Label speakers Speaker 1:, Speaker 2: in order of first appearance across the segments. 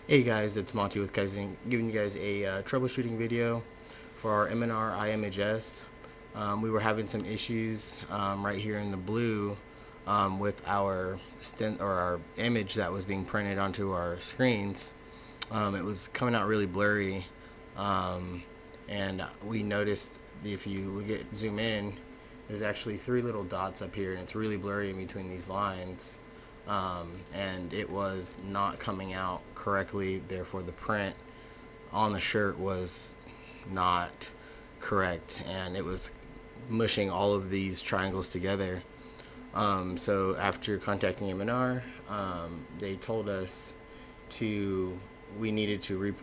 Speaker 1: Hey guys, it's Monty with Kaizink, giving you guys a troubleshooting video for our M&R IMHS. We were having some issues right here in the blue with our our image that was being printed onto our screens. It was coming out really blurry, and we noticed if you zoom in, there's actually three little dots up here, and it's really blurry in between these lines. And it was not coming out correctly. Therefore, the print on the shirt was not correct, and it was mushing all of these triangles together. So after contacting M&R, they told us we needed to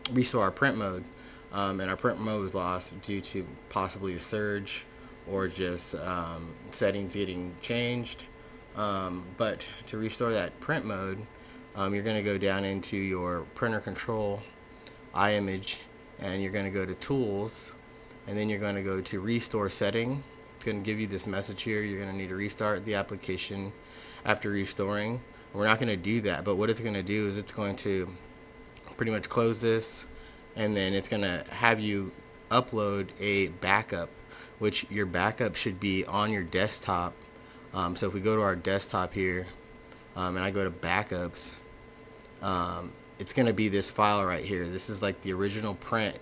Speaker 1: restore our print mode, and our print mode was lost due to possibly a surge or just settings getting changed. But to restore that print mode, you're going to go down into your printer control iMage, and you're going to go to tools, and then you're going to go to restore setting. It's going to give you this message here. You're going to need to restart the application after restoring. We're not going to do that, but what it's going to do is it's going to pretty much close this, and then it's going to have you upload a backup, which your backup should be on your desktop. So if we go to our desktop here, and I go to backups, it's going to be this file right here. This is like the original print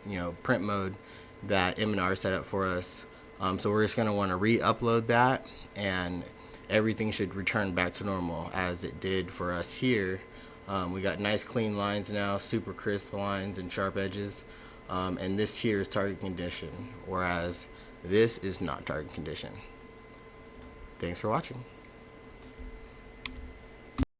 Speaker 1: mode that M&R set up for us. So we're just going to want to re-upload that, and everything should return back to normal as it did for us here. We got nice clean lines now, super crisp lines and sharp edges. And this here is target condition, whereas this is not target condition. Thanks for watching.